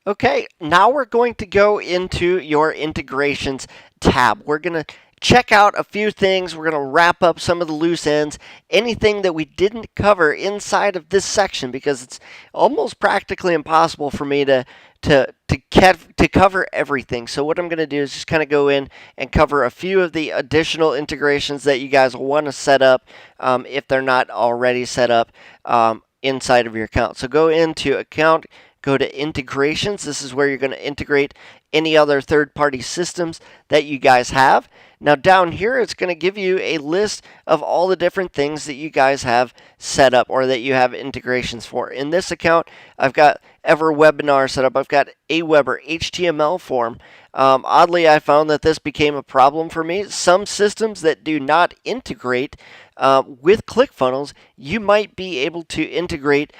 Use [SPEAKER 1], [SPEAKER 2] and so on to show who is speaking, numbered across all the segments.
[SPEAKER 1] Okay, now we're going to go into your integrations tab. We're going to check out a few things. We're going to wrap up some of the loose ends, anything that we didn't cover inside of this section, because it's almost practically impossible for me to cover everything. So what I'm going to do is just kind of go in and cover a few of the additional integrations that you guys will want to set up if they're not already set up inside of your account. So go into account, go to integrations. This is where you're going to integrate any other third-party systems that you guys have. Now down here, it's going to give you a list of all the different things that you guys have set up or that you have integrations for. In this account, I've got EverWebinar set up. I've got Aweber HTML form. Oddly, I found that this became a problem for me. Some systems that do not integrate with ClickFunnels, you might be able to integrate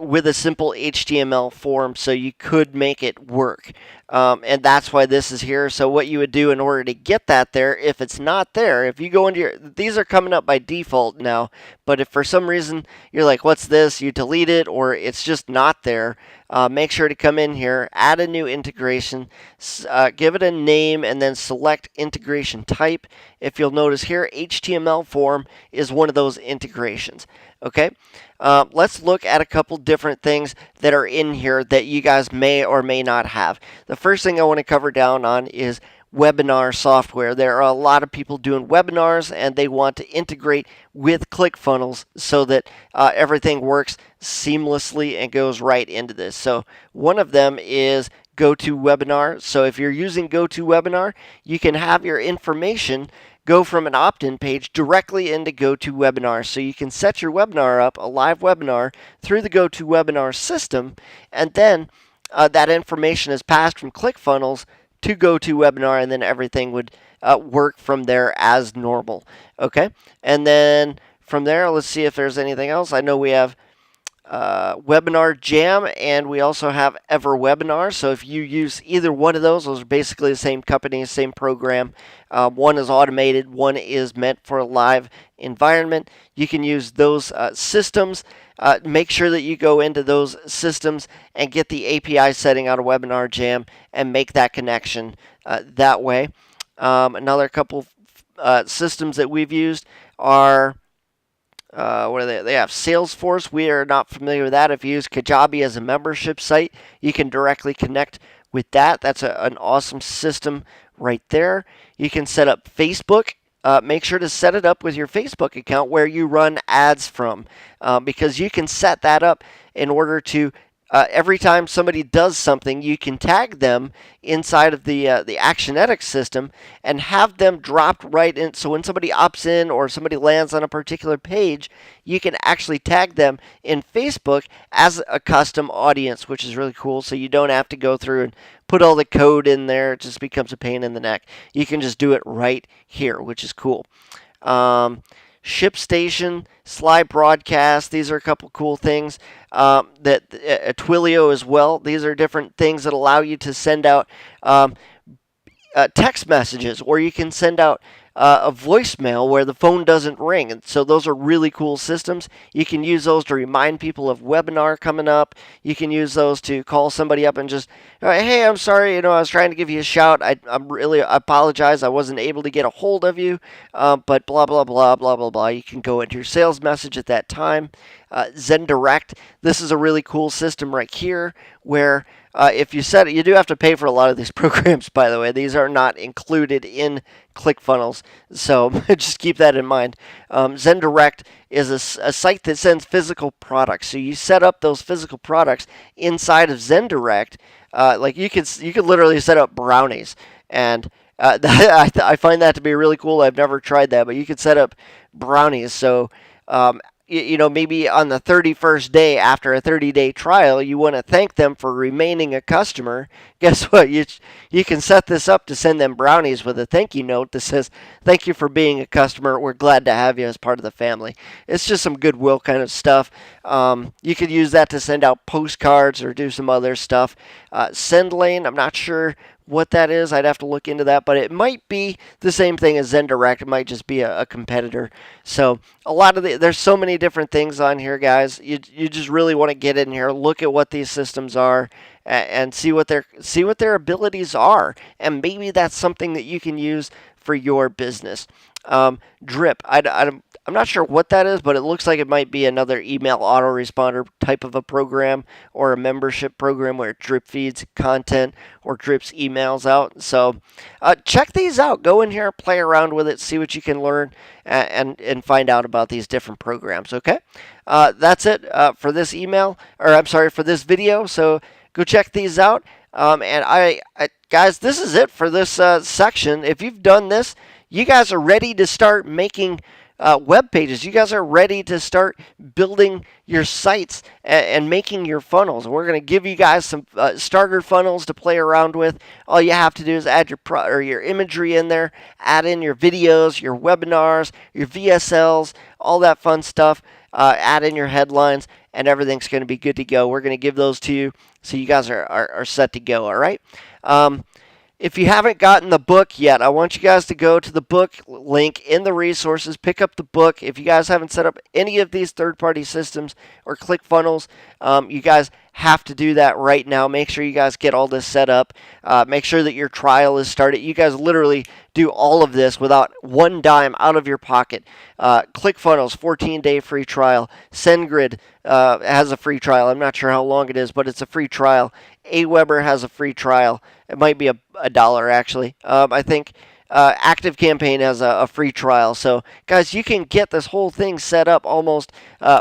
[SPEAKER 1] with a simple HTML form, so you could make it work. And that's why this is here. So what you would do in order to get that there, if it's not there, if you go into your, these are coming up by default now, but if for some reason you're like, what's this? You delete it or it's just not there, make sure to come in here, add a new integration, give it a name, and then select integration type. If you'll notice here, HTML form is one of those integrations. Okay, let's look at a couple different things that are in here that you guys may or may not have. The first thing I want to cover down on is webinar software. There are a lot of people doing webinars and they want to integrate with ClickFunnels so that everything works seamlessly and goes right into this. So one of them is GoToWebinar. So if you're using GoToWebinar, you can have your information go from an opt-in page directly into GoToWebinar. So you can set your webinar up, a live webinar, through the GoToWebinar system, and then that information is passed from ClickFunnels to GoToWebinar, and then everything would work from there as normal. Okay, and then from there, let's see if there's anything else. I know we have Webinar Jam, and we also have EverWebinar. So if you use either one of those are basically the same company, same program. One is automated, one is meant for a live environment. You can use those systems. Make sure that you go into those systems and get the API setting out of Webinar Jam and make that connection that way. Another couple systems that we've used are what are they? They have Salesforce. We are not familiar with that. If you use Kajabi as a membership site, you can directly connect with that. That's an awesome system right there. You can set up Facebook. Make sure to set it up with your Facebook account where you run ads from, because you can set that up in order to every time somebody does something, you can tag them inside of the Actionetics system and have them dropped right in. So when somebody opts in or somebody lands on a particular page, you can actually tag them in Facebook as a custom audience, which is really cool. So you don't have to go through and put all the code in there. It just becomes a pain in the neck. You can just do it right here, which is cool. ShipStation, Slide Broadcast. These are a couple cool things. That Twilio as well. These are different things that allow you to send out text messages, or you can send out a voicemail where the phone doesn't ring. And so those are really cool systems. You can use those to remind people of webinar coming up. You can use those to call somebody up and just, hey, I'm sorry, I was trying to give you a shout. I apologize. I wasn't able to get a hold of you, but blah, blah, blah, blah, blah, blah. You can go into your sales message at that time. ZenDirect. This is a really cool system right here where if you set it, you do have to pay for a lot of these programs, by the way. These are not included in ClickFunnels, so just keep that in mind. ZenDirect is a site that sends physical products. So you set up those physical products inside of ZenDirect. Like you could literally set up brownies, and I find that to be really cool. I've never tried that, but you could set up brownies. So maybe on the 31st day after a 30-day trial, you want to thank them for remaining a customer. Guess what? You can set this up to send them brownies with a thank you note that says, thank you for being a customer. We're glad to have you as part of the family. It's just some goodwill kind of stuff. You could use that to send out postcards or do some other stuff. SendLane, I'm not sure what that is. I'd have to look into that, but it might be the same thing as ZenDirect. It might just be a competitor. So a lot of there's so many different things on here, guys. You just really want to get in here, look at what these systems are, and see what their abilities are, and maybe that's something that you can use for your business. Drip. I'm not sure what that is, but it looks like it might be another email autoresponder type of a program or a membership program where it drip feeds content or drips emails out. So check these out. Go in here, play around with it, see what you can learn, and find out about these different programs. Okay, that's it for this for this video. So go check these out. And guys, this is it for this section. If you've done this, you guys are ready to start making web pages. You guys are ready to start building your sites and making your funnels. We're going to give you guys some starter funnels to play around with. All you have to do is add your imagery in there, add in your videos, your webinars, your VSLs, all that fun stuff. Add in your headlines, and everything's going to be good to go. We're going to give those to you, so you guys are set to go. All right. If you haven't gotten the book yet, I want you guys to go to the book link in the resources, pick up the book. If you guys haven't set up any of these third-party systems or ClickFunnels, you guys have to do that right now. Make sure you guys get all this set up. Make sure that your trial is started. You guys literally do all of this without one dime out of your pocket. ClickFunnels, 14-day free trial. SendGrid has a free trial. I'm not sure how long it is, but it's a free trial. Aweber has a free trial. It might be a dollar, actually. I think ActiveCampaign has a free trial. So, guys, you can get this whole thing set up almost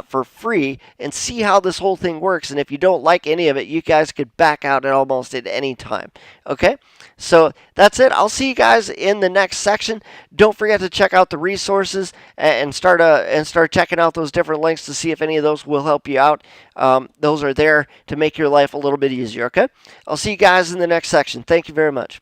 [SPEAKER 1] for free and see how this whole thing works. And if you don't like any of it, you guys could back out at any time. Okay? So that's it. I'll see you guys in the next section. Don't forget to check out the resources and start checking out those different links to see if any of those will help you out. Those are there to make your life a little bit easier. Okay? I'll see you guys in the next section. Thank you very much.